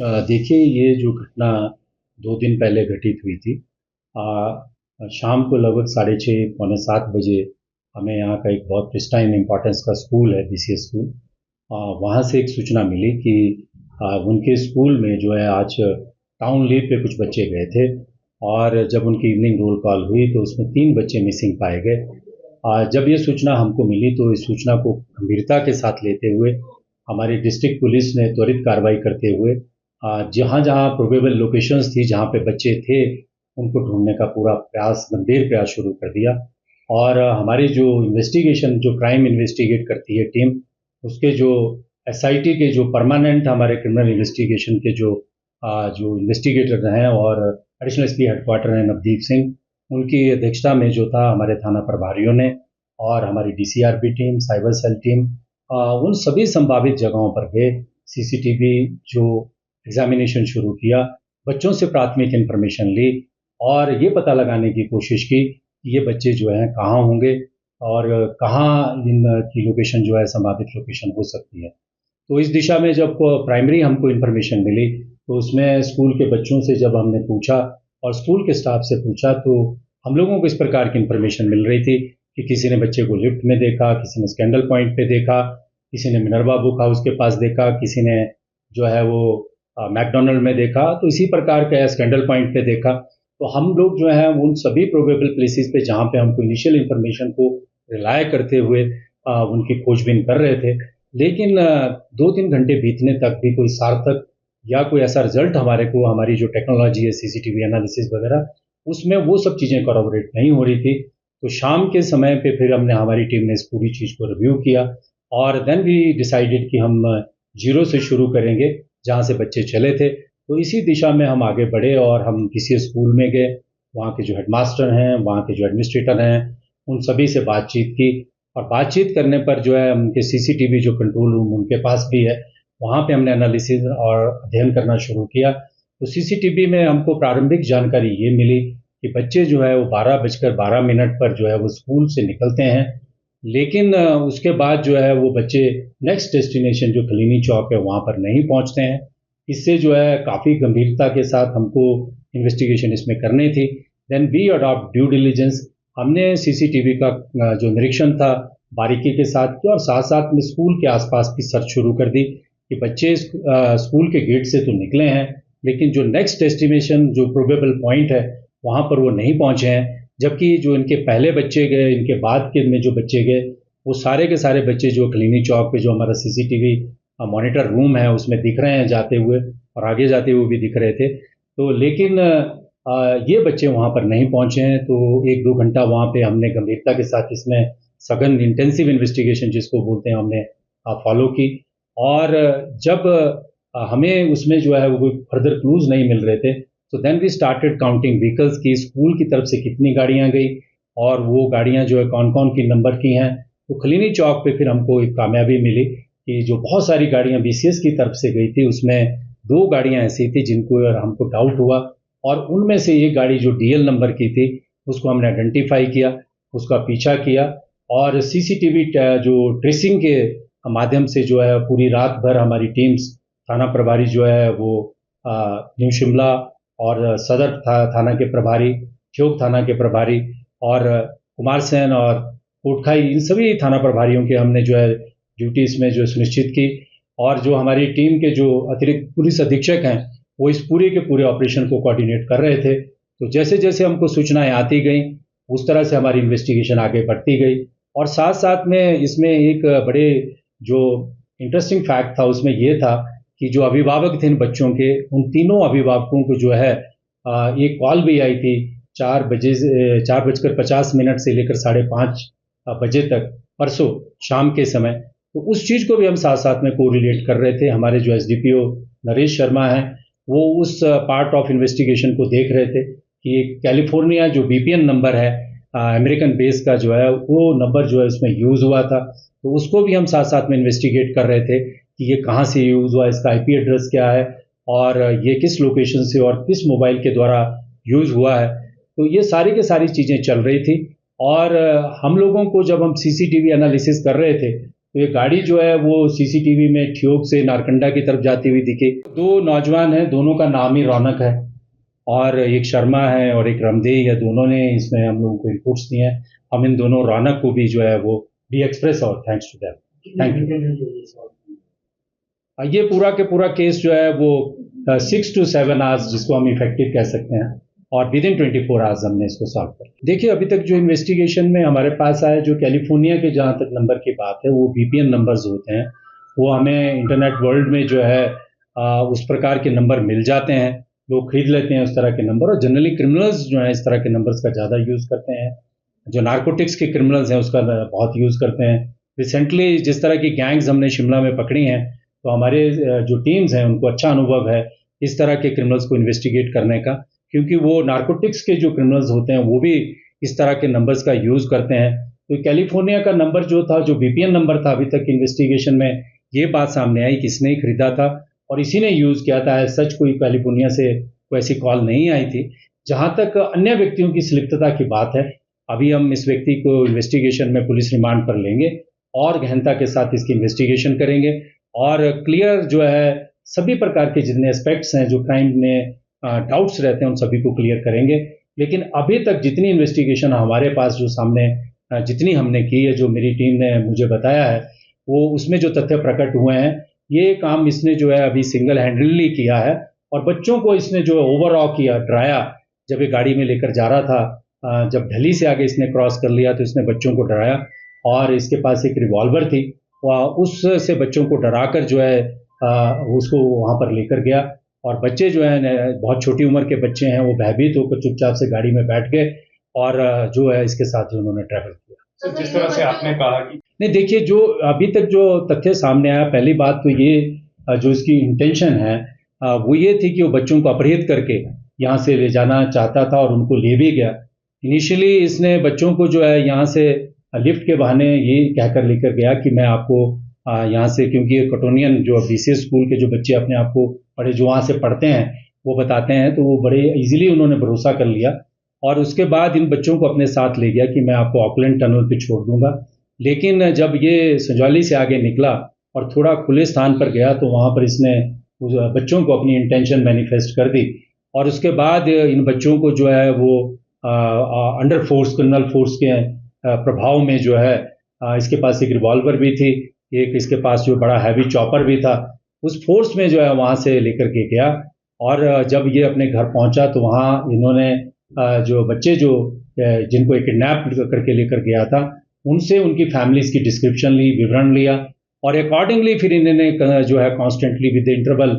देखिए, ये जो घटना 2 दिन पहले घटित हुई थी। शाम को लगभग साढ़े 6 पौने 7 बजे हमें यहाँ का एक बहुत प्रिस्टाइन इम्पोर्टेंस का स्कूल है, बीसीएस स्कूल। वहाँ से एक सूचना मिली कि उनके स्कूल में जो है आज टाउन लीव पे कुछ बच्चे गए थे और जब उनकी इवनिंग रोल कॉल हुई तो उसमें 3 बच्चे मिसिंग पाए गए। जब ये सूचना हमको मिली तो इस सूचना को गंभीरता के साथ लेते हुए हमारी डिस्ट्रिक्ट पुलिस ने त्वरित कार्रवाई करते हुए जहाँ-जहाँ प्रोबेबल लोकेशंस थी, जहाँ पे बच्चे थे, उनको ढूँढने का पूरा प्रयास, गंभीर प्रयास शुरू कर दिया। और हमारी जो इन्वेस्टिगेशन, जो क्राइम इन्वेस्टिगेट करती है टीम, उसके जो एसआईटी के जो परमानेंट हमारे क्रिमिनल इन्वेस्टिगेशन के जो इन्वेस्टिगेटर हैं और एडिशनल एसपी हेडक्वार्टर हैं नवदीप सिंह, उनकी अध्यक्षता में जो था हमारे थाना प्रभारियों ने और हमारी डीसीआरपी टीम, साइबर सेल टीम उन सभी संभावित जगहों पर गए, सीसीटीवी जो एग्जामिनेशन शुरू किया, बच्चों से प्राथमिक इन्फॉर्मेशन ली और ये पता लगाने की कोशिश की कि ये बच्चे जो हैं कहाँ होंगे और कहाँ इनकी लोकेशन जो है संभावित लोकेशन हो सकती है। तो इस दिशा में जब प्राइमरी हमको इन्फॉर्मेशन मिली, तो उसमें स्कूल के बच्चों से जब हमने पूछा और स्कूल के स्टाफ से पूछा, तो हम लोगों को इस प्रकार की इन्फॉर्मेशन मिल रही थी कि किसी ने बच्चे को लिफ्ट में देखा, किसी ने स्कैंडल पॉइंट पे देखा, किसी ने मिनर्वा बुक हाउस के पास देखा, किसी ने जो है वो मैकडॉनल्ड में देखा, तो इसी प्रकार का स्कैंडल पॉइंट पे देखा। तो हम लोग जो है उन सभी प्रोबेबल प्लेसेस पे जहाँ पे हमको इनिशियल इन्फॉर्मेशन को रिलाय करते हुए उनकी खोजबीन कर रहे थे। लेकिन 2-3 घंटे बीतने तक भी कोई सार्थक या कोई ऐसा रिजल्ट हमारे को, हमारी जो टेक्नोलॉजी है, सीसीटीवी एनालिसिस वगैरह, उसमें वो सब चीज़ें कोरैबोरेट नहीं हो रही थी। तो शाम के समय पे फिर हमारी टीम ने इस पूरी चीज़ को रिव्यू किया और देन वी डिसाइडेड कि हम ज़ीरो से शुरू करेंगे, जहाँ से बच्चे चले थे। तो इसी दिशा में हम आगे बढ़े और हम किसी स्कूल में गए, वहाँ के जो हेडमास्टर हैं, वहाँ के जो एडमिनिस्ट्रेटर हैं, उन सभी से बातचीत की और बातचीत करने पर जो है उनके सीसीटीवी जो कंट्रोल रूम उनके पास भी है, वहाँ पे हमने एनालिसिस और अध्ययन करना शुरू किया। तो सीसीटीवी में हमको प्रारंभिक जानकारी ये मिली कि बच्चे जो है वो 12:12 पर जो है वो स्कूल से निकलते हैं, लेकिन उसके बाद जो है वो बच्चे नेक्स्ट डेस्टिनेशन जो कलीनी चौक है वहाँ पर नहीं पहुँचते हैं। इससे जो है काफ़ी गंभीरता के साथ हमको इन्वेस्टिगेशन इसमें करनी थी। Then we adopt due diligence. हमने सीसीटीवी का जो निरीक्षण था बारीकी के साथ किया और साथ-साथ में स्कूल के आसपास भी सर्च शुरू कर दी कि बच्चे स्कूल के गेट से तो निकले हैं, लेकिन जो नेक्स्ट डेस्टिनेशन जो प्रोबेबल पॉइंट है, वहाँ पर वो नहीं पहुँचे हैं। जबकि जो इनके पहले बच्चे गए, इनके बाद के में जो बच्चे गए, वो सारे के सारे बच्चे जो कलीनी चौक पे जो हमारा सीसीटीवी मॉनिटर रूम है उसमें दिख रहे हैं जाते हुए और आगे जाते हुए भी दिख रहे थे। तो लेकिन ये बच्चे वहाँ पर नहीं पहुँचे हैं, तो 1-2 घंटा वहाँ पे हमने गंभीरता के साथ इसमें सघन इंटेंसिव इन्वेस्टिगेशन जिसको बोलते हैं हमने फॉलो की और जब हमें उसमें जो है वो कोई फर्दर क्लूज़ नहीं मिल रहे थे, तो then we started counting vehicles की स्कूल की तरफ से कितनी गाड़ियाँ गई और वो गाड़ियाँ जो है कौन-कौन की नंबर की हैं। तो खलीनी चौक पे फिर हमको एक कामयाबी मिली कि जो बहुत सारी गाड़ियाँ बीसीएस की तरफ से गई थी, उसमें 2 गाड़ियाँ ऐसी थी जिनको हमको डाउट हुआ और उनमें से एक गाड़ी जो डीएल नंबर की थी, उसको हमने आइडेंटिफ़ाई किया, उसका पीछा किया और सीसीटीवी जो ट्रेसिंग के माध्यम से जो है पूरी रात भर हमारी टीम्स, थाना प्रभारी जो है वो न्यू शिमला और सदर थाना के प्रभारी, ठियोग थाना के प्रभारी और कुमारसैन और कोटखाई, इन सभी थाना प्रभारियों के हमने जो है ड्यूटीज़ में जो सुनिश्चित की और जो हमारी टीम के जो अतिरिक्त पुलिस अधीक्षक हैं, वो इस पूरे के पूरे ऑपरेशन को कोऑर्डिनेट कर रहे थे। तो जैसे-जैसे हमको सूचनाएँ आती गईं, उस तरह से हमारी इन्वेस्टिगेशन आगे बढ़ती गई और साथ-साथ में इसमें एक बड़े जो इंटरेस्टिंग फैक्ट था, उसमें ये था कि जो अभिभावक थे इन बच्चों के, उन तीनों अभिभावकों को जो है एक कॉल भी आई थी 4 बजे से 4:50 से लेकर साढ़े 5 बजे तक, परसों शाम के समय। तो उस चीज़ को भी हम साथ-साथ में कोरिलेट कर रहे थे। हमारे जो एसडीपीओ नरेश शर्मा हैं, वो उस पार्ट ऑफ इन्वेस्टिगेशन को देख रहे थे कि कैलिफ़ोर्निया जो वीपीएन नंबर है अमेरिकन बेस का जो है, वो नंबर जो है उसमें यूज़ हुआ था। तो उसको भी हम साथ-साथ में इन्वेस्टिगेट कर रहे थे कि ये कहाँ से यूज़ हुआ, इसका आईपी एड्रेस क्या है और ये किस लोकेशन से और किस मोबाइल के द्वारा यूज़ हुआ है। तो ये सारी की सारी चीज़ें चल रही थी और हम लोगों को जब हम सीसीटीवी एनालिसिस कर रहे थे, तो ये गाड़ी जो है वो सीसीटीवी में ठियोग से नारकंडा की तरफ जाती हुई दिखी। दो नौजवान हैं, दोनों का नाम ही रौनक है और एक शर्मा है और एक रमदेही है। दोनों ने इसमें हम लोगों को इनपुट्स दिए हैं। हम इन दोनों रौनक को भी जो है वो डी एक्सप्रेस और thanks to them. Thank you. ये पूरा के पूरा केस जो है वो 6 to 7 आवर्स जिसको हम इफेक्टिव कह सकते हैं और विद इन 24 आवर्स हमने इसको सॉल्व कर। देखिए अभी तक जो इन्वेस्टिगेशन में हमारे पास आया, जो कैलिफोर्निया के जहाँ तक नंबर की बात है, वो वीपीएन नंबर्स होते हैं। वो हमें इंटरनेट वर्ल्ड में जो है उस प्रकार के नंबर मिल जाते हैं, लोग खरीद लेते हैं उस तरह के नंबर, और जनरली क्रिमिनल्स जो है इस तरह के नंबर्स का ज़्यादा यूज़ करते हैं। जो नारकोटिक्स के क्रिमिनल्स हैं उसका बहुत यूज़ करते हैं। रिसेंटली जिस तरह की गैंग्स हमने शिमला में पकड़ी हैं, तो हमारे जो टीम्स हैं उनको अच्छा अनुभव है इस तरह के क्रिमिनल्स को इन्वेस्टिगेट करने का, क्योंकि वो नारकोटिक्स के जो क्रिमिनल्स होते हैं वो भी इस तरह के नंबर्स का यूज़ करते हैं। तो कैलिफोर्निया का नंबर जो था, जो वीपीएन नंबर था, अभी तक इन्वेस्टिगेशन में ये बात सामने आई कि इसने ही खरीदा था और इसी ने यूज़ किया था। सच कोई कैलिफोर्निया से कोई ऐसी कॉल नहीं आई थी। जहाँ तक अन्य व्यक्तियों की संलिप्तता की बात है, अभी हम इस व्यक्ति को इन्वेस्टिगेशन में पुलिस रिमांड पर लेंगे और गहनता के साथ इसकी इन्वेस्टिगेशन करेंगे और क्लियर जो है सभी प्रकार के जितने एस्पेक्ट्स हैं जो क्राइम में डाउट्स रहते हैं उन सभी को क्लियर करेंगे। लेकिन अभी तक जितनी इन्वेस्टिगेशन हमारे पास जो सामने जितनी हमने की है, जो मेरी टीम ने मुझे बताया है, वो उसमें जो तथ्य प्रकट हुए हैं, ये काम इसने जो है अभी सिंगल हैंडली किया है और बच्चों को इसने जो ओवरऑ किया, डराया। जब ये गाड़ी में लेकर जा रहा था, जब ढली से आगे इसने क्रॉस कर लिया तो इसने बच्चों को डराया और इसके पास एक रिवॉल्वर थी, उससे बच्चों को डराकर जो है उसको वहाँ पर लेकर गया और बच्चे जो है बहुत छोटी उम्र के बच्चे हैं, वो भयभीत होकर चुपचाप से गाड़ी में बैठ गए और जो है इसके साथ जो उन्होंने ट्रैवल किया। तो जिस तरह से आपने कहा कि नहीं, देखिए जो अभी तक जो तथ्य सामने आया, पहली बात तो ये जो इसकी इंटेंशन है वो ये थी कि वो बच्चों को अपहरित करके यहाँ से ले जाना चाहता था और उनको ले भी गया। इनिशियली इसने बच्चों को जो है यहाँ से लिफ्ट के बहाने ये कहकर लेकर गया कि मैं आपको यहाँ से, क्योंकि ये कटोनियन जो बीसीएस स्कूल के जो बच्चे अपने आप को बड़े जो वहाँ से पढ़ते हैं वो बताते हैं, तो वो बड़े इजीली उन्होंने भरोसा कर लिया और उसके बाद इन बच्चों को अपने साथ ले गया कि मैं आपको ऑकलैंड टनल पे छोड़ दूंगा। लेकिन जब ये संजौली से आगे निकला और थोड़ा खुले स्थान पर गया तो वहाँ पर इसने बच्चों को अपनी इंटेंशन मैनिफेस्ट कर दी और उसके बाद इन बच्चों को जो है वो अंडर फोर्स, क्रिमिनल फोर्स के प्रभाव में जो है इसके पास एक रिवॉल्वर भी थी, एक इसके पास जो बड़ा हैवी चॉपर भी था, उस फोर्स में जो है वहाँ से लेकर के गया और जब ये अपने घर पहुँचा तो वहाँ इन्होंने जो बच्चे जो जिनको एक किडनैप करके लेकर गया था उनसे उनकी फैमिलीज की डिस्क्रिप्शन ली, विवरण लिया और अकॉर्डिंगली फिर इन्होंने जो है कॉन्स्टेंटली विद इंटरवल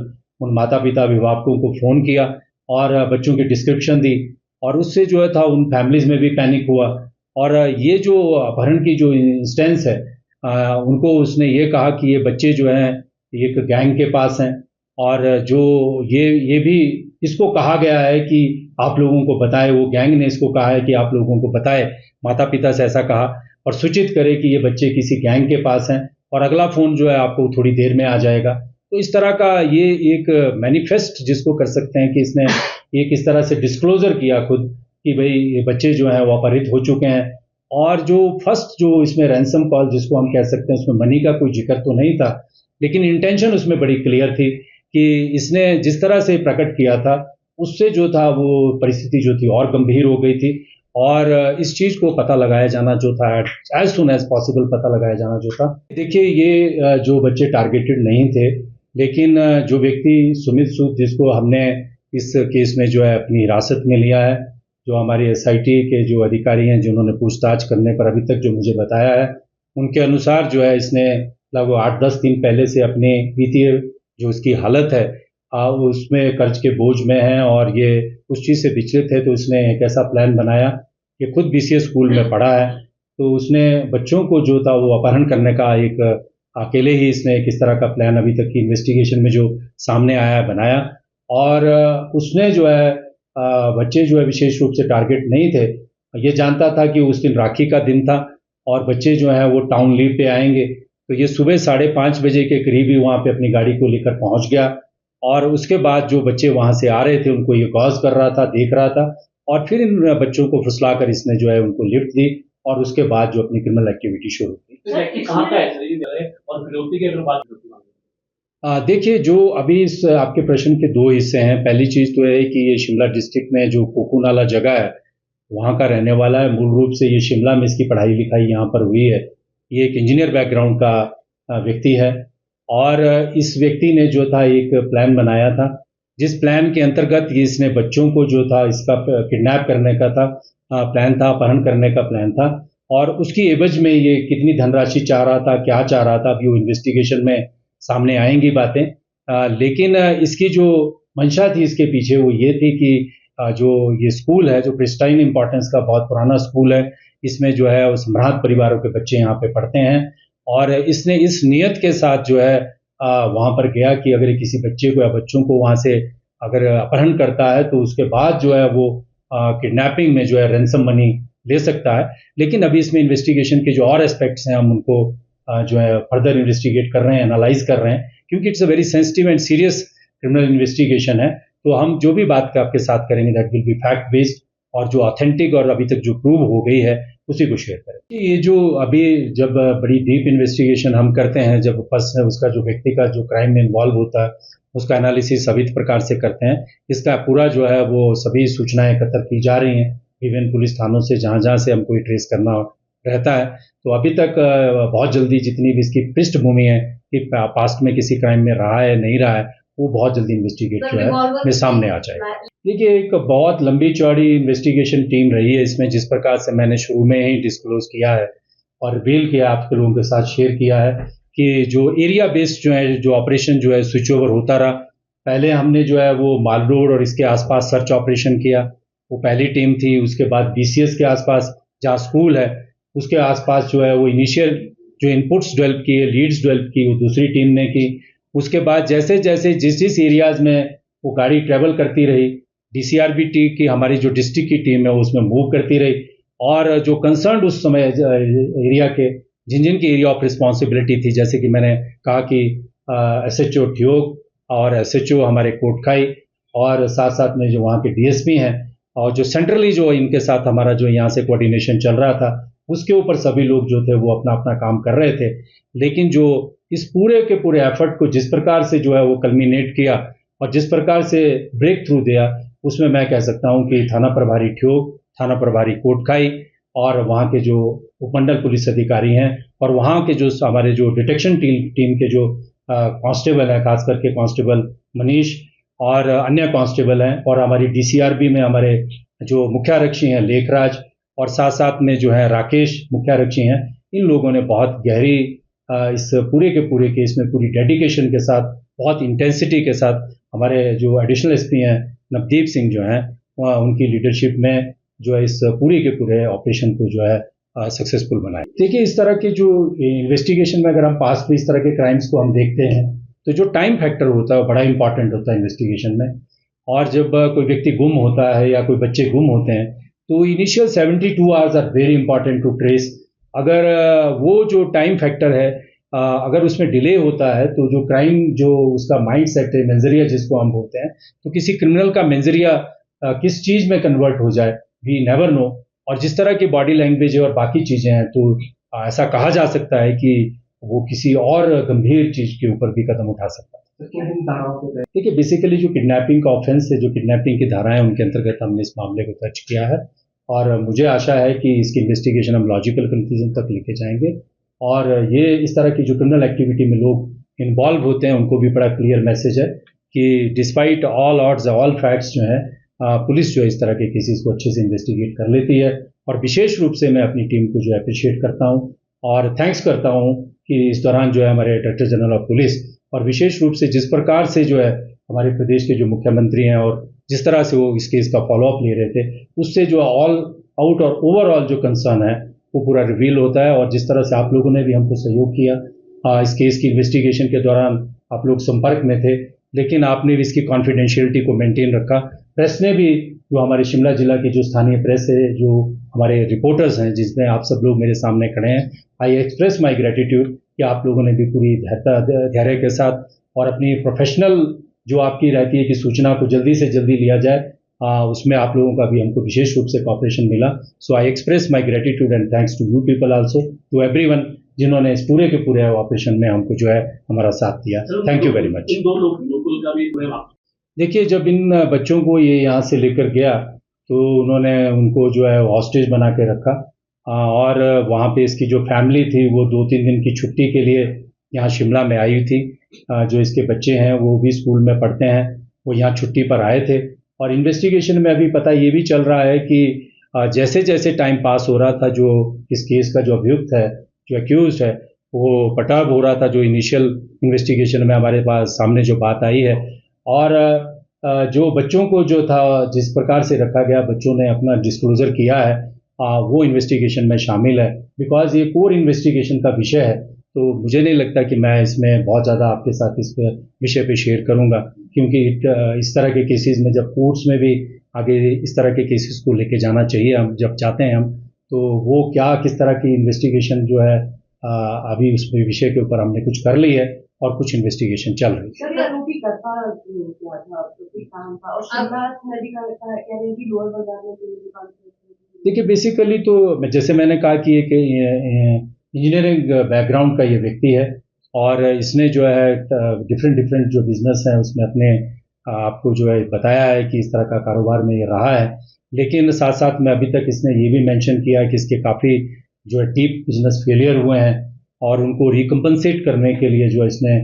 उन माता पिता अभिभावकों को फ़ोन किया और बच्चों की डिस्क्रिप्शन दी और उससे जो है था उन फैमिलीज में भी पैनिक हुआ और ये जो अपहरण की जो इंस्टेंस है उनको उसने ये कहा कि ये बच्चे जो हैं एक गैंग के पास हैं और जो ये भी इसको कहा गया है कि आप लोगों को बताए, वो गैंग ने इसको कहा है कि आप लोगों को बताए, माता पिता से ऐसा कहा और सूचित करे कि ये बच्चे किसी गैंग के पास हैं और अगला फ़ोन जो है आपको थोड़ी देर में आ जाएगा। तो इस तरह का ये एक मैनिफेस्ट जिसको कर सकते हैं कि इसने एक इस तरह से डिस्क्लोजर किया खुद कि भाई ये बच्चे जो हैं वो अपहरित हो चुके हैं और जो फर्स्ट जो इसमें रैंसम कॉल जिसको हम कह सकते हैं उसमें मनी का कोई जिक्र तो नहीं था, लेकिन इंटेंशन उसमें बड़ी क्लियर थी कि इसने जिस तरह से प्रकट किया था उससे जो था वो परिस्थिति जो थी और गंभीर हो गई थी और इस चीज़ को पता लगाया जाना जो था एज सुन एज पॉसिबल पता लगाया जाना जो था। देखिए ये जो बच्चे टारगेटेड नहीं थे, लेकिन जो व्यक्ति सुमित सूद जिसको हमने इस केस में जो है अपनी हिरासत में लिया है, जो हमारी एसआईटी के जो अधिकारी हैं जिन्होंने पूछताछ करने पर अभी तक जो मुझे बताया है उनके अनुसार जो है इसने लगभग 8-10 दिन पहले से अपने वित्तीय जो इसकी हालत है उसमें कर्ज के बोझ में है और ये उस चीज़ से विचलित है, तो उसने एक ऐसा प्लान बनाया कि खुद बीसीएस स्कूल में पढ़ा है, तो उसने बच्चों को जो था वो अपहरण करने का एक अकेले ही इसने किस तरह का प्लान अभी तक की इन्वेस्टिगेशन में जो सामने आया है बनाया और उसने जो है बच्चे जो है विशेष रूप से टारगेट नहीं थे। ये जानता था कि उस दिन राखी का दिन था और बच्चे जो हैं वो टाउन लीव पे आएंगे, तो ये सुबह 5:30 बजे के करीब ही वहाँ पे अपनी गाड़ी को लेकर पहुँच गया और उसके बाद जो बच्चे वहाँ से आ रहे थे उनको ये गौर कर रहा था, देख रहा था और फिर इन बच्चों को फुसला कर इसने जो है उनको लिफ्ट दी और उसके बाद जो अपनी क्रिमिनल एक्टिविटी शुरू की। तो व्यक्ति कहाँ का है सर ये और फिरौती की अगर बात करते हैं देखिए, जो अभी इस आपके प्रश्न के दो हिस्से हैं। पहली चीज़ तो है कि ये शिमला डिस्ट्रिक्ट में जो कोकू नाला जगह है, वहाँ का रहने वाला है। मूल रूप से ये शिमला में इसकी पढ़ाई लिखाई यहाँ पर हुई है। ये एक इंजीनियर बैकग्राउंड का व्यक्ति है और इस व्यक्ति ने जो था एक प्लान बनाया था, जिस प्लान के अंतर्गत ये इसने बच्चों को जो था इसका किडनैप करने का था प्लान था, अपहरण करने का प्लान था और उसकी एवज में ये कितनी धनराशि चाह रहा था, क्या चाह रहा था, अभी वो इन्वेस्टिगेशन में सामने आएंगी बातें। लेकिन इसकी जो मंशा थी इसके पीछे वो ये थी कि जो ये स्कूल है, जो प्रिस्टाइन इम्पोर्टेंस का बहुत पुराना स्कूल है, इसमें जो है वो सम्राट परिवारों के बच्चे यहाँ पे पढ़ते हैं और इसने इस नियत के साथ जो है वहाँ पर गया कि अगर किसी बच्चे को या बच्चों को वहाँ से अगर अपहरण करता है तो उसके बाद जो है वो किडनैपिंग में जो है रैंसम मनी ले सकता है। लेकिन अभी इसमें इन्वेस्टिगेशन के जो और एस्पेक्ट्स हैं हम उनको जो है फर्दर इन्वेस्टिगेट कर रहे हैं, एनालाइज कर रहे हैं, क्योंकि it's a very sensitive and serious criminal investigation है। तो हम जो भी बात आपके साथ करेंगे that will be fact based और जो ऑथेंटिक और अभी तक जो प्रूव हो गई है उसी को शेयर करें। ये जो अभी जब बड़ी डीप इन्वेस्टिगेशन हम करते हैं, जब फर्स्ट उसका जो व्यक्ति का जो क्राइम में इन्वॉल्व होता है उसका एनालिसिस सभी प्रकार से करते हैं। इसका पूरा जो है वो सभी सूचनाएं एकत्र की जा रही हैं विभिन्न पुलिस थानों से, जहाँ जहाँ से हमको ये ट्रेस करना रहता है। तो अभी तक बहुत जल्दी जितनी भी इसकी पृष्ठभूमि है कि पास्ट में किसी क्राइम में रहा है नहीं रहा है, वो बहुत जल्दी इन्वेस्टिगेट जो है में सामने आ जाएगा। देखिए, एक बहुत लंबी चौड़ी इन्वेस्टिगेशन टीम रही है इसमें, जिस प्रकार से मैंने शुरू में ही डिस्क्लोज किया है और रिवील किया, आपके लोगों के साथ शेयर किया है कि जो एरिया बेस्ड जो है जो ऑपरेशन जो है स्विच ओवर होता रहा। पहले हमने जो है वो माल रोड और इसके आसपास सर्च ऑपरेशन किया, वो पहली टीम थी। उसके बाद बीसीएस के आसपास जहाँ स्कूल है उसके आसपास जो है वो इनिशियल जो इनपुट्स डेवलप किए, लीड्स डेवलप की, वो दूसरी टीम ने की। उसके बाद जैसे जैसे जिस जिस एरियाज में वो गाड़ी ट्रेवल करती रही, डीसीआरबी की हमारी जो डिस्ट्रिक्ट की टीम है उसमें मूव करती रही और जो कंसर्न उस समय एरिया के जिन जिन की एरिया ऑफ रिस्पॉन्सिबिलिटी थी, जैसे कि मैंने कहा कि एसएचओ ठियोग और एसएचओ हमारे कोटखाई और साथ साथ में जो वहाँ के डीएसपी हैं और जो सेंट्रली जो इनके साथ हमारा जो यहाँ से कोऑर्डिनेशन चल रहा था, उसके ऊपर सभी लोग जो थे वो अपना अपना काम कर रहे थे। लेकिन जो इस पूरे के पूरे एफर्ट को जिस प्रकार से जो है वो कल्मिनेट किया और जिस प्रकार से ब्रेक थ्रू दिया, उसमें मैं कह सकता हूँ कि थाना प्रभारी ठियोग, थाना प्रभारी कोटखाई और वहाँ के जो उपमंडल पुलिस अधिकारी हैं और वहाँ के जो हमारे जो डिटेक्शन टीम के जो कांस्टेबल हैं, खास करके कांस्टेबल मनीष और अन्य कांस्टेबल हैं और हमारी डीसीआरबी में हमारे जो मुख्य आरक्षी हैं लेखराज और साथ साथ में जो है राकेश मुख्य आरक्षी हैं, इन लोगों ने बहुत गहरी इस पूरे के पूरे केस में पूरी डेडिकेशन के साथ, बहुत इंटेंसिटी के साथ हमारे जो एडिशनल एसपी हैं नवदीप सिंह जो हैं उनकी लीडरशिप में जो है इस पूरे के पूरे ऑपरेशन को जो है सक्सेसफुल बनाए। देखिए, इस तरह के जो इन्वेस्टिगेशन में अगर हम पास्ट में इस तरह के क्राइम्स को हम देखते हैं तो जो टाइम फैक्टर होता है वो बड़ा इंपॉर्टेंट होता है इन्वेस्टिगेशन में। और जब कोई व्यक्ति गुम होता है या कोई बच्चे गुम होते हैं तो initial 72 hours are very important to trace. अगर वो जो टाइम फैक्टर है अगर उसमें डिले होता है तो जो क्राइम जो उसका माइंड सेट है, मेंजरिया जिसको हम बोलते हैं, तो किसी क्रिमिनल का मेंजरिया किस चीज़ में कन्वर्ट हो जाए वी नेवर नो। और जिस तरह की बॉडी लैंग्वेज है और बाकी चीज़ें हैं तो ऐसा कहा जा सकता है कि वो किसी और गंभीर चीज़ के ऊपर भी कदम उठा सकता है। देखिए, बेसिकली जो किडनैपिंग का ऑफेंस है, जो किडनैपिंग की धाराएं उनके अंतर्गत हमने इस मामले को दर्ज किया है और मुझे आशा है कि इसकी इन्वेस्टिगेशन हम लॉजिकल कंक्लूजन तक लेके जाएंगे और ये इस तरह की जो क्रिमिनल एक्टिविटी में लोग इन्वॉल्व होते हैं उनको भी बड़ा क्लियर मैसेज है कि despite all odds all facts जो है पुलिस जो है इस तरह के केसेस को अच्छे से इन्वेस्टिगेट कर लेती है। और विशेष रूप से मैं अपनी टीम को जो अप्रिशिएट करता हूँ और थैंक्स करता हूँ कि इस दौरान जो है हमारे डायरेक्टर जनरल ऑफ पुलिस और विशेष रूप से जिस प्रकार से जो है हमारे प्रदेश के जो मुख्यमंत्री हैं और जिस तरह से वो इस केस का फॉलोअप ले रहे थे, उससे जो ऑल आउट और ओवरऑल जो कंसर्न है वो पूरा रिवील होता है। और जिस तरह से आप लोगों ने भी हमको सहयोग किया इस केस की इन्वेस्टिगेशन के दौरान, आप लोग संपर्क में थे लेकिन आपने भी इसकी कॉन्फिडेंशियलिटी को मेंटेन रखा। प्रेस ने भी, जो हमारे शिमला जिला की जो स्थानीय प्रेस है, जो हमारे रिपोर्टर्स हैं जिसमें आप सब लोग मेरे सामने खड़े हैं, आई एक्सप्रेस माई ग्रेटिट्यूड कि आप लोगों ने भी पूरी धैर्य के साथ और अपनी प्रोफेशनल जो आपकी रहती है कि सूचना को जल्दी से जल्दी लिया जाए, उसमें आप लोगों का भी हमको विशेष रूप से कॉपरेशन मिला। So I express my gratitude and thanks to you people also, to everyone जिन्होंने इस पूरे के पूरे ऑपरेशन में हमको जो है हमारा साथ दिया। Thank you very much. इन दो लोगों का भी देखिए, जब इन बच्चों को ये यहाँ से लेकर गया तो उन्होंने उनको जो है हॉस्टेज बना के रखा, और वहाँ पे इसकी जो फैमिली थी वो 2-3 दिन की छुट्टी के लिए यहाँ शिमला में आई थी। जो इसके बच्चे हैं वो भी स्कूल में पढ़ते हैं, वो यहाँ छुट्टी पर आए थे। और इन्वेस्टिगेशन में अभी पता ये भी चल रहा है कि जैसे जैसे टाइम पास हो रहा था, जो इस केस का जो अभियुक्त है, जो एक्यूज है, वो पटाब हो रहा था, जो इनिशियल इन्वेस्टिगेशन में हमारे पास सामने जो बात आई है। और जो बच्चों को जो था जिस प्रकार से रखा गया, बच्चों ने अपना डिस्क्लोजर किया है, वो इन्वेस्टिगेशन में शामिल है। बिकॉज ये कोर इन्वेस्टिगेशन का विषय है, तो मुझे नहीं लगता कि मैं इसमें बहुत ज़्यादा आपके साथ इस विषय पे शेयर करूंगा, क्योंकि इस तरह के केसेस में जब कोर्ट्स में भी आगे इस तरह के केसेस को लेके जाना चाहिए, हम जब चाहते हैं हम, तो वो क्या किस तरह की इन्वेस्टिगेशन जो है अभी उस विषय के ऊपर हमने कुछ कर ली है और कुछ इन्वेस्टिगेशन चल रही है। सर, आरोपी करता क्या था, कोई काम था, और शिमला मेडिकल का कह रहे हैं कि लोअर बाजार में तेरी दुकान पे। देखिए, बेसिकली तो जैसे मैंने कहा कि एक इंजीनियरिंग बैकग्राउंड का ये व्यक्ति है, और इसने जो है डिफरेंट डिफरेंट जो बिजनेस है उसमें अपने आपको जो है बताया है कि इस तरह का कारोबार में ये रहा है। लेकिन साथ साथ में अभी तक इसने ये भी मेंशन किया कि इसके काफ़ी जो है डीप बिजनेस फेलियर हुए हैं, और उनको रिकम्पनसेट करने के लिए जो इसने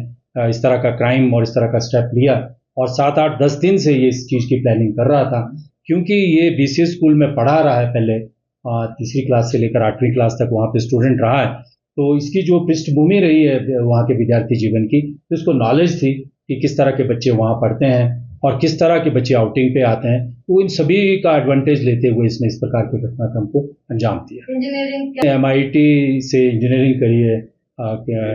इस तरह का क्राइम और इस तरह का स्टेप लिया। और 7-8-10 दिन से ये इस चीज़ की प्लानिंग कर रहा था, क्योंकि ये बीसीएस स्कूल में पढ़ा रहा है पहले, तीसरी क्लास से लेकर 8वीं क्लास तक वहाँ पे स्टूडेंट रहा है। तो इसकी जो पृष्ठभूमि रही है वहाँ के विद्यार्थी जीवन की, तो इसको नॉलेज थी कि किस तरह के बच्चे वहाँ पढ़ते हैं और किस तरह के बच्चे आउटिंग पे आते हैं। तो इन सभी का एडवांटेज लेते हुए इसने इस प्रकार के घटनाक्रम को अंजाम दिया। इंजीनियरिंग MIT से इंजीनियरिंग करी है,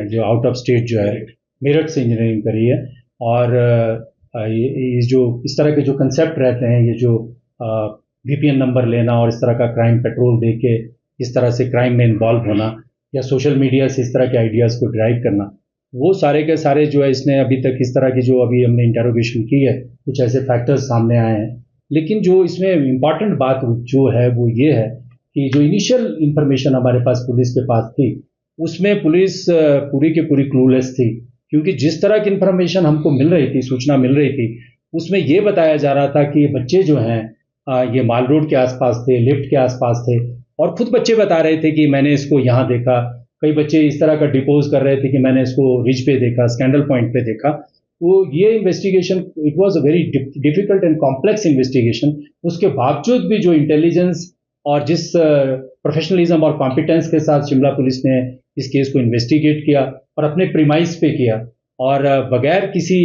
जो आउट ऑफ स्टेट जो है मेरठ से इंजीनियरिंग करी है। और ये जो इस तरह के जो कंसेप्ट रहते हैं, ये जो VPN नंबर लेना और इस तरह का क्राइम पेट्रोल दे के इस तरह से क्राइम में इन्वॉल्व होना, या सोशल मीडिया से इस तरह के आइडियाज़ को ड्राइव करना, वो सारे के सारे जो है इसने अभी तक इस तरह की जो अभी हमने इंटेरोगेशन की है, कुछ ऐसे फैक्टर्स सामने आए हैं। लेकिन जो इसमें इम्पॉर्टेंट बात जो है वो ये है कि जो इनिशियल इन्फॉर्मेशन हमारे पास पुलिस के पास थी, उसमें पुलिस पूरी की पूरी क्लूलेस थी, क्योंकि जिस तरह की इन्फॉर्मेशन हमको मिल रही थी, सूचना मिल रही थी, उसमें ये बताया जा रहा था कि बच्चे जो हैं ये माल रोड के आसपास थे, लिफ्ट के आसपास थे, और खुद बच्चे बता रहे थे कि मैंने इसको यहाँ देखा। कई बच्चे इस तरह का डिपोज कर रहे थे कि मैंने इसको रिज पे देखा, स्कैंडल पॉइंट पे देखा। तो ये investigation, it was a very difficult and complex investigation. उसके बावजूद भी जो इंटेलिजेंस और जिस प्रोफेशनलिज्म और कॉम्पिटेंस के साथ शिमला पुलिस ने इस केस को इन्वेस्टिगेट किया और अपने प्रीमाइस पे किया, और बगैर किसी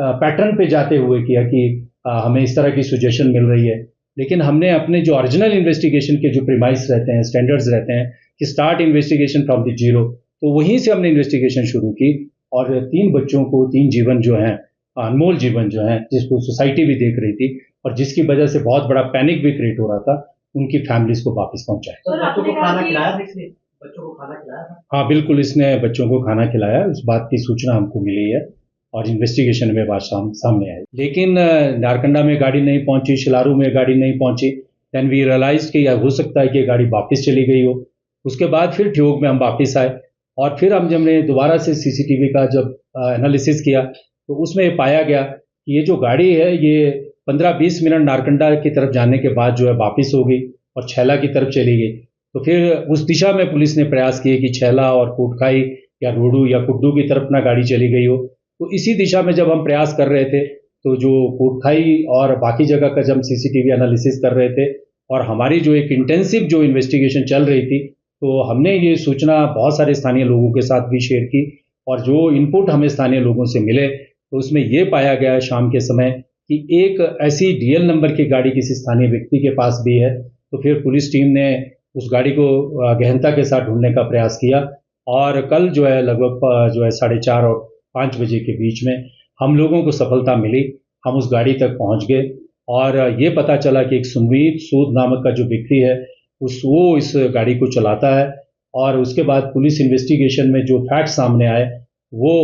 पैटर्न पे जाते हुए किया कि हमें इस तरह की सुजेशन मिल रही है। लेकिन हमने अपने जो ओरिजिनल इन्वेस्टिगेशन के जो प्रीमाइस रहते हैं, स्टैंडर्ड्स रहते हैं कि start investigation from the zero, तो वहीं से हमने इन्वेस्टिगेशन शुरू की। और 3 बच्चों को, 3 जीवन जो हैं, अनमोल जीवन जो हैं, जिसको सोसाइटी भी देख रही थी और जिसकी वजह से बहुत बड़ा पैनिक भी क्रिएट हो रहा था, उनकी फैमिलीज को वापस पहुंचाया। तो बच्चों को खाना खिलाया था इसने? बच्चों को खाना खिलाया था? हाँ, बिल्कुल, इसने बच्चों को खाना खिलाया। उस बात की सूचना हमको मिली है और इन्वेस्टिगेशन में बात सामने आई। लेकिन नारकंडा में गाड़ी नहीं पहुंची, शिलारू में गाड़ी नहीं पहुंची। देन वी रियलाइज कि हो सकता है कि गाड़ी वापस चली गई हो। उसके बाद फिर ठियोग में हम वापस आए, और फिर हमने दोबारा से CCTV का जब एनालिसिस किया, तो उसमें ये पाया गया कि ये जो गाड़ी है ये 15-20 मिनट नारकंडा की तरफ जाने के बाद जो है वापस हो गई और छैला की तरफ चली गई। तो फिर उस दिशा में पुलिस ने प्रयास किए कि छैला और कोटखाई या रोडू या कुड्डू की तरफ ना गाड़ी चली गई हो। तो इसी दिशा में जब हम प्रयास कर रहे थे, तो जो कोटखाई और बाकी जगह का जब CCTV एनालिसिस कर रहे थे और हमारी जो एक इंटेंसिव जो इन्वेस्टिगेशन चल रही थी, तो हमने ये सूचना बहुत सारे स्थानीय लोगों के साथ भी शेयर की, और जो इनपुट हमें स्थानीय लोगों से मिले, तो उसमें ये पाया गया शाम के समय कि एक ऐसी DL नंबर की गाड़ी किसी स्थानीय व्यक्ति के पास भी है। तो फिर पुलिस टीम ने उस गाड़ी को गहनता के साथ ढूंढने का प्रयास किया, और कल जो है लगभग जो है 4:30 और 5 बजे के बीच में हम लोगों को सफलता मिली। हम उस गाड़ी तक पहुंच गए, और ये पता चला कि एक सुमीत सूद नामक का जो व्यक्ति है, वो इस गाड़ी को चलाता है। और उसके बाद पुलिस इन्वेस्टिगेशन में जो फैक्ट सामने आए वो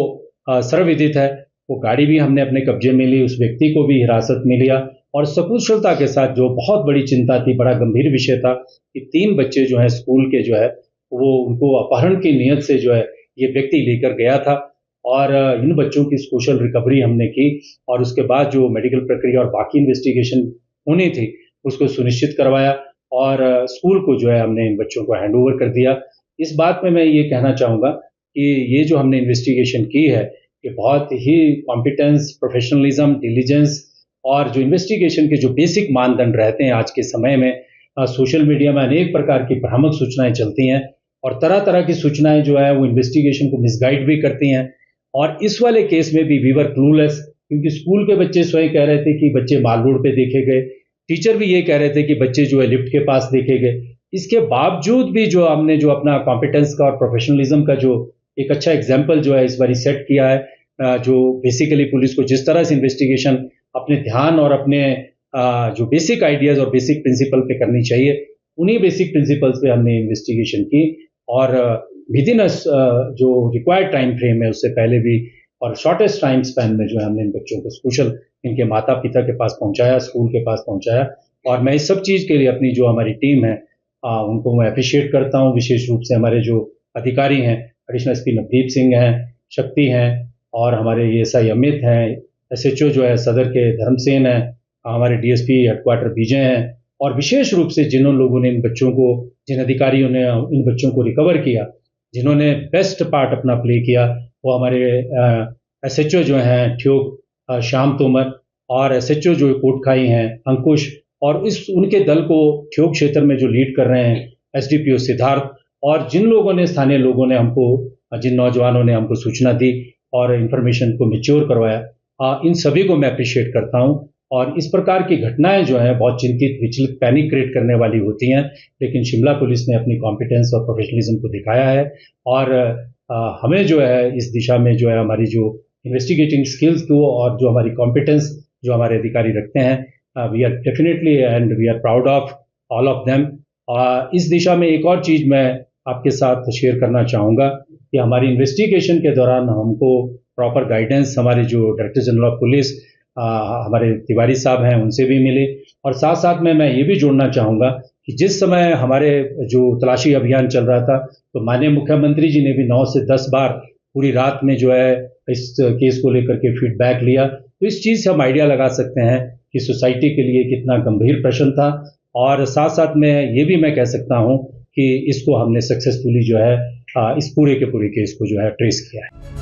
सर्वविदित है। वो गाड़ी भी हमने अपने कब्जे में ली, उस व्यक्ति को भी हिरासत में लिया, और सकुशलता के साथ, जो बहुत बड़ी चिंता थी, बड़ा गंभीर विषय था कि 3 बच्चे जो हैं स्कूल के जो है वो उनको अपहरण की नीयत से जो है ये व्यक्ति लेकर गया था और इन बच्चों की सोशल रिकवरी हमने की और उसके बाद जो मेडिकल प्रक्रिया और बाकी इन्वेस्टिगेशन होनी थी उसको सुनिश्चित करवाया और स्कूल को जो है हमने इन बच्चों को हैंड ओवर कर दिया। इस बात में मैं ये कहना चाहूँगा कि ये जो हमने इन्वेस्टिगेशन की है ये बहुत ही कॉम्पिटेंस, प्रोफेशनलिज्म, डिलीजेंस और जो इन्वेस्टिगेशन के जो बेसिक मानदंड रहते हैं आज के समय में सोशल मीडिया में अनेक प्रकार की भ्रामक सूचनाएं चलती हैं और तरह तरह की सूचनाएं जो है वो इन्वेस्टिगेशन को मिसगाइड भी करती हैं और इस वाले केस में भी वी वर क्लूलेस क्योंकि स्कूल के बच्चे स्वयं कह रहे थे कि बच्चे माल रोड पे देखे गए, टीचर भी ये कह रहे थे कि बच्चे जो है लिफ्ट के पास देखे गए। इसके बावजूद भी जो हमने जो अपना कॉम्पिटेंस का और प्रोफेशनलिज्म का जो एक अच्छा एग्जाम्पल जो है इस बार सेट किया है, जो बेसिकली पुलिस को जिस तरह से इन्वेस्टिगेशन अपने ध्यान और अपने जो बेसिक आइडियाज और बेसिक प्रिंसिपल पे करनी चाहिए उन्हीं बेसिक प्रिंसिपल्स पे हमने इन्वेस्टिगेशन की और विद इन जो रिक्वायर्ड टाइम फ्रेम है उससे पहले भी और शॉर्टेस्ट टाइम स्पैन में जो है हमने इन बच्चों को स्पेशल इनके माता पिता के पास पहुंचाया, स्कूल के पास पहुंचाया और मैं इस सब चीज़ के लिए अपनी जो हमारी टीम है उनको मैं अप्रिशिएट करता हूँ। विशेष रूप से हमारे जो अधिकारी हैं, एडिशनल एसपी नवदीप सिंह हैं, शक्ति हैं और हमारे एएसआई अमित हैं, एसएचओ जो है सदर के धर्मसेन हैं, हमारे डीएसपी हेडक्वार्टर विजय हैं और विशेष रूप से जिन लोगों ने इन बच्चों को, जिन अधिकारियों ने इन बच्चों को रिकवर किया, जिन्होंने बेस्ट पार्ट अपना प्ले किया वो हमारे एसएचओ जो हैं ठ्योग श्याम तोमर और एसएचओ जो कोटखाई हैं अंकुश और इस उनके दल को ठ्योग क्षेत्र में जो लीड कर रहे हैं एसडीपीओ सिद्धार्थ और जिन लोगों ने, स्थानीय लोगों ने हमको, जिन नौजवानों ने हमको सूचना दी और इन्फॉर्मेशन को मैच्योर करवाया, इन सभी को मैं अप्रिशिएट करता हूं। और इस प्रकार की घटनाएं जो हैं बहुत चिंतित, विचलित, पैनिक क्रिएट करने वाली होती हैं, लेकिन शिमला पुलिस ने अपनी कॉम्पिटेंस और प्रोफेशनलिज्म को दिखाया है और हमें जो है इस दिशा में जो है हमारी जो इन्वेस्टिगेटिंग स्किल्स को और जो हमारी कॉम्पिटेंस जो हमारे अधिकारी रखते हैं, we are definitely and we are proud of all of them. इस दिशा में एक और चीज़ मैं आपके साथ शेयर करना चाहूँगा कि हमारी इन्वेस्टिगेशन के दौरान हमको प्रॉपर गाइडेंस हमारे जो डायरेक्टर जनरल ऑफ पुलिस हमारे तिवारी साहब हैं उनसे भी मिले और साथ साथ में मैं ये भी जोड़ना चाहूँगा कि जिस समय हमारे जो तलाशी अभियान चल रहा था तो माननीय मुख्यमंत्री जी ने भी 9 से 10 बार पूरी रात में जो है इस केस को लेकर के फीडबैक लिया। तो इस चीज़ से हम आइडिया लगा सकते हैं कि सोसाइटी के लिए कितना गंभीर प्रश्न था और साथ साथ में ये भी मैं कह सकता हूँ कि इसको हमने सक्सेसफुली जो है इस पूरे के पूरे केस को जो है ट्रेस किया है।